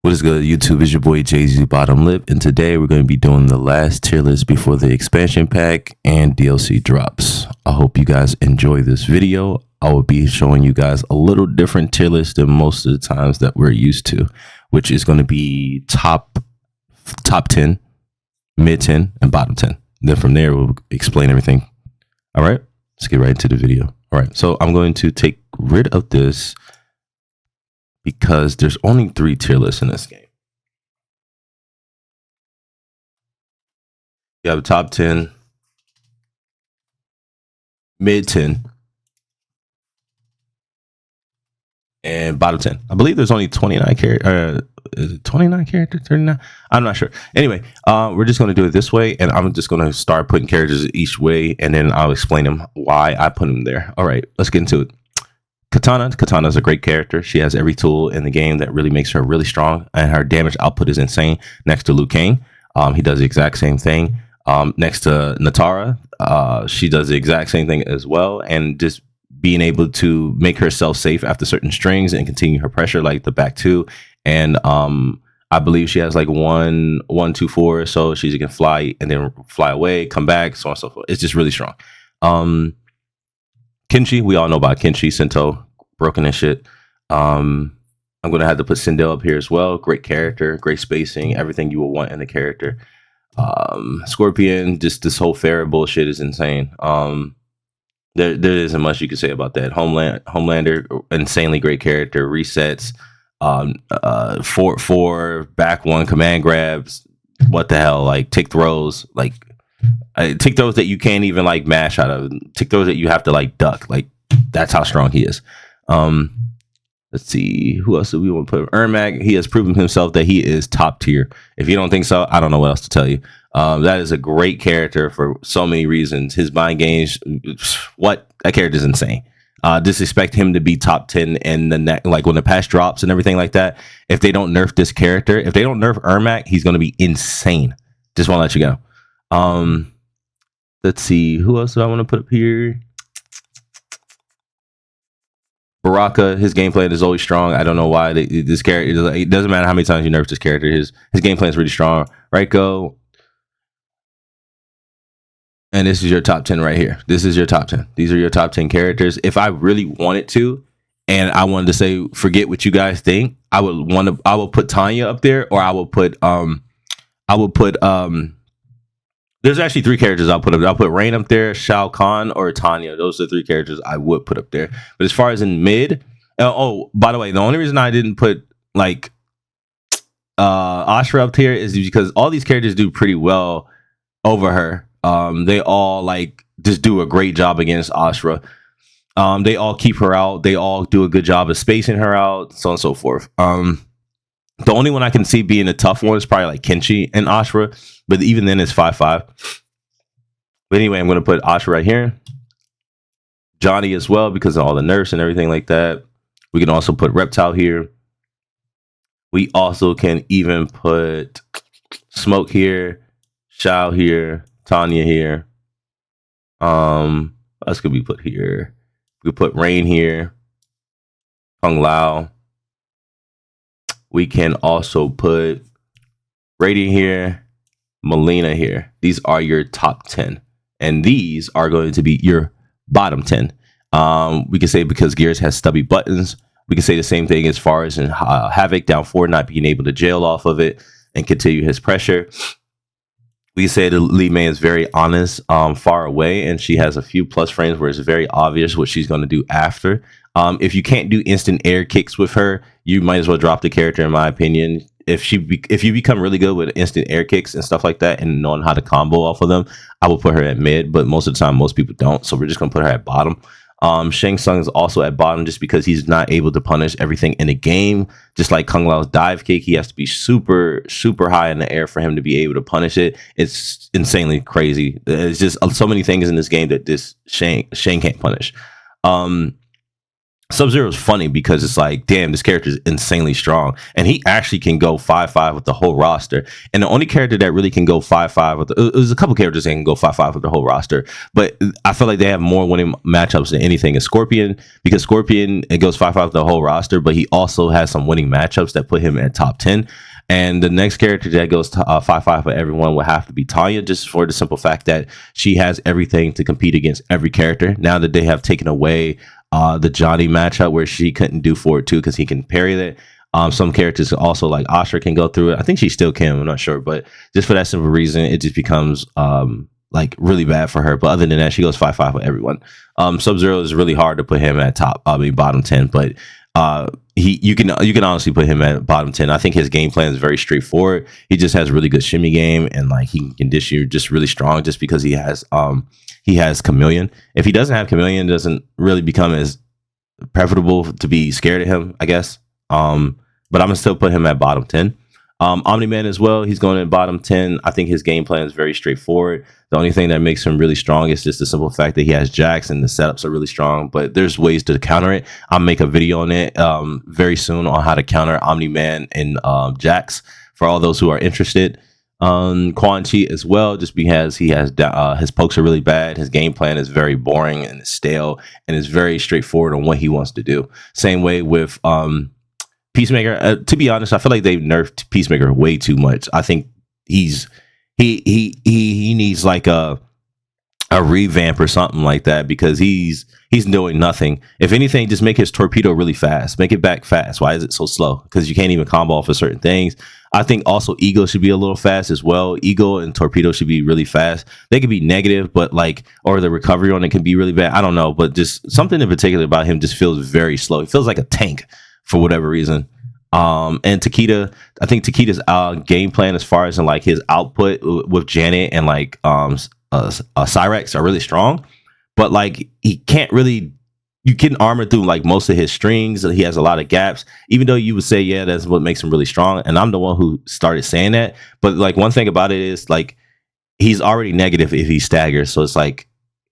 What is good, YouTube? It's your boy Jay-Z Bottom Lip, and today we're going to be doing the last tier list before the expansion pack and DLC drops. I hope you guys enjoy this video. I will be showing you guys a little different tier list than most of the times that we're used to, which is going to be top 10, mid 10, and bottom 10. Then from there, we'll explain everything. All right, let's get right into the video. All right, so I'm going to take rid of this because there's only 3 tier lists in this game. You have top 10, mid 10, and bottom 10. I believe there's only 29 characters. Is it 29 characters? 39? I'm not sure. Anyway, we're just going to do it this way, and I'm just going to start putting characters each way, and then I'll explain them why I put them there. All right, let's get into it. Katana is a great character. She has every tool in the game that really makes her really strong, and her damage output is insane. Next to Liu Kang, he does the exact same thing. Next to Natara, she does the exact same thing as well, and just being able to make herself safe after certain strings and continue her pressure, like the back 2. And I believe she has like 1, 2, 4, so she can fly and then fly away, come back, so on and so forth. It's just really strong. Kenshi, we all know about Kenshi, Sento, broken and shit. I'm gonna have to put Sindel up here as well. Great character, great spacing, everything you will want in a character. Scorpion, just this whole Pharah bullshit is insane. There isn't much you can say about that. Homelander, insanely great character. Resets, four back 1 command grabs. What the hell? Like tick throws, like tick throws that you can't even like mash out of. Tick throws that you have to like duck. Like that's how strong he is. Let's see, who else do we want to put? Ermac, he has proven himself that he is top tier. If you don't think so, I don't know what else to tell you. That is a great character for so many reasons. His mind games, that character is insane. Just expect him to be top 10 in the next, like when the patch drops and everything like that. If they don't nerf this character, if they don't nerf Ermac, he's going to be insane. Just want to let you go. Let's see, who else do I want to put up here? Baraka, his game plan is always strong. I don't know why this character. It doesn't matter how many times you nerf this character. His game plan is really strong. Raiko, and this is your top 10 right here. This is your top 10. These are your top 10 characters. If I really wanted to, and I wanted to say, forget what you guys think, I will put Tanya up there, or I will put there's actually 3 characters I'll put up there. I'll put Rain up there, Shao Kahn, or Tanya. Those are the 3 characters I would put up there. But as far as in mid, oh, by the way, the only reason I didn't put like Ashra up here is because all these characters do pretty well over her. They all like just do a great job against Ashra. They all keep her out. They all do a good job of spacing her out, so on and so forth. The only one I can see being a tough one is probably like Kenshi and Ashra, but even then it's 5-5. But anyway, I'm going to put Ashra right here. Johnny as well because of all the nerfs and everything like that. We can also put Reptile here. We also can even put Smoke here, Shao here, Tanya here. What else could we put here? We could put Rain here, Kung Lao. We can also put Radiant here, Melina here. These are your top 10. And these are going to be your bottom 10. We can say because Gears has stubby buttons. We can say the same thing as far as in Havoc down 4, not being able to jail off of it and continue his pressure. We can say that Lee May is very honest, far away, and she has a few plus frames where it's very obvious what she's going to do after. If you can't do instant air kicks with her, you might as well drop the character, in my opinion. If you become really good with instant air kicks and stuff like that and knowing how to combo off of them, I will put her at mid, but most of the time most people don't, so we're just going to put her at bottom. Shang Tsung is also at bottom just because he's not able to punish everything in the game. Just like Kung Lao's dive kick, he has to be super, super high in the air for him to be able to punish it. It's insanely crazy. There's just so many things in this game that this Shang can't punish. Sub-Zero is funny because it's like, damn, this character is insanely strong, and he actually can go 5-5 with the whole roster. And the only character that really can go 5-5 with there's a couple characters that can go 5-5 with the whole roster, but I feel like they have more winning matchups than anything. Is Scorpion, because Scorpion, it goes 5-5 with the whole roster, but he also has some winning matchups that put him at top 10. And the next character that goes 5-5 for everyone would have to be Tanya, just for the simple fact that she has everything to compete against every character. Now that they have taken away the Johnny matchup where she couldn't do forward two because he can parry that. Some characters also, like Astra, can go through it. I think she still can. I'm not sure, but just for that simple reason, it just becomes like really bad for her. But other than that, she goes 5-5 with everyone. Sub-Zero is really hard to put him at bottom 10, but you can honestly put him at bottom 10. I think his game plan is very straightforward. He just has really good shimmy game, and like he can condition you just really strong just because he has Chameleon. If he doesn't have Chameleon, it doesn't really become as preferable to be scared of him, I guess. But I'm gonna still put him at bottom 10. Omni-Man as well, he's going in bottom 10. I think his game plan is very straightforward. The only thing that makes him really strong is just the simple fact that he has Jax and the setups are really strong, but there's ways to counter it. I'll make a video on it very soon on how to counter Omni-Man and Jax for all those who are interested. Quan Chi as well, just because he has his pokes are really bad. His game plan is very boring and stale, and is very straightforward on what he wants to do. Same way with Peacemaker. To be honest, I feel like they've nerfed Peacemaker way too much. I think he needs like a revamp or something like that, because he's doing nothing. If anything, just make his torpedo really fast. Make it back fast. Why is it so slow? Because you can't even combo off of certain things. I think also Ego should be a little fast as well. Ego and Torpedo should be really fast. They could be negative, but or the recovery on it can be really bad. I don't know, but just something in particular about him just feels very slow. He feels like a tank for whatever reason. And Takeda, I think Takeda's game plan as far as in like his output with Janet and like Cyrex are really strong, but like he can't really, you can armor through like most of his strings. He has a lot of gaps, even though you would say, yeah, that's what makes him really strong. And I'm the one who started saying that. But like one thing about it is like he's already negative if he staggers. So it's like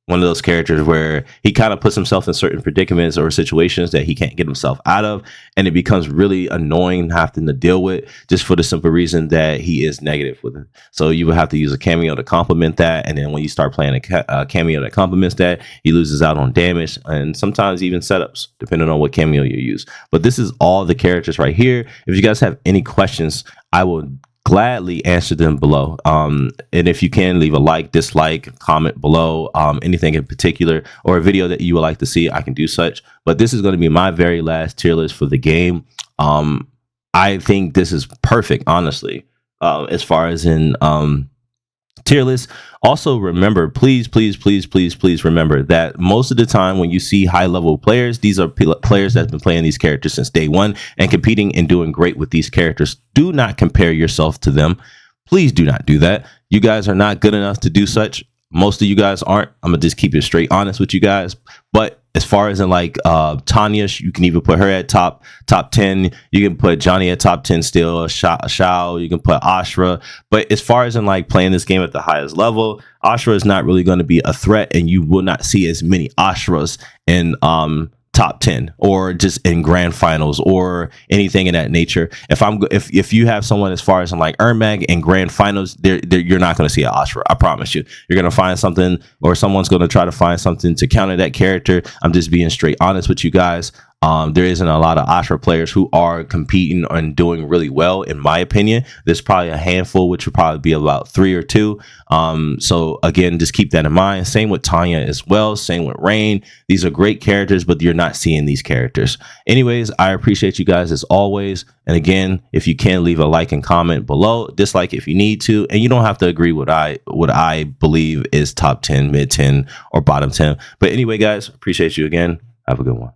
one of those characters where he kind of puts himself in certain predicaments or situations that he can't get himself out of, and it becomes really annoying having to deal with, just for the simple reason that he is negative with it. So you would have to use a cameo to complement that, and then when you start playing a cameo that complements that, he loses out on damage and sometimes even setups, depending on what cameo you use. But this is all the characters right here. If you guys have any questions, I will gladly answer them below. And if you can, leave a like, dislike, comment below, anything in particular, or a video that you would like to see, I can do such. But this is going to be my very last tier list for the game. I think this is perfect, honestly, as far as in tier list. Also remember, please remember that most of the time when you see high level players, these are players that have been playing these characters since day one and competing and doing great with these characters. Do not compare yourself to them. Please do not do that. You guys are not good enough to do such. Most of you guys aren't. I'm gonna just keep it straight honest with you guys. But as far as in like Tanya, you can even put her at top 10. You can put Johnny at top 10 still. Shao, you can put Astra. But as far as in like playing this game at the highest level, Astra is not really going to be a threat, and you will not see as many Astras in top 10 or just in grand finals or anything in that nature. If you have someone as far as in like Ermac and grand finals, you're not going to see an Astra. I promise you. You're going to find something, or someone's going to try to find something to counter that character. I'm just being straight honest with you guys. There isn't a lot of Astra players who are competing and doing really well, in my opinion. There's probably a handful, which would probably be about 3 or 2. So again, just keep that in mind. Same with Tanya as well. Same with Rain. These are great characters, but you're not seeing these characters. Anyways, I appreciate you guys as always. And again, if you can, leave a like and comment below. Dislike if you need to, and you don't have to agree with what I believe is top 10, mid 10, or bottom 10. But anyway, guys, appreciate you again. Have a good one.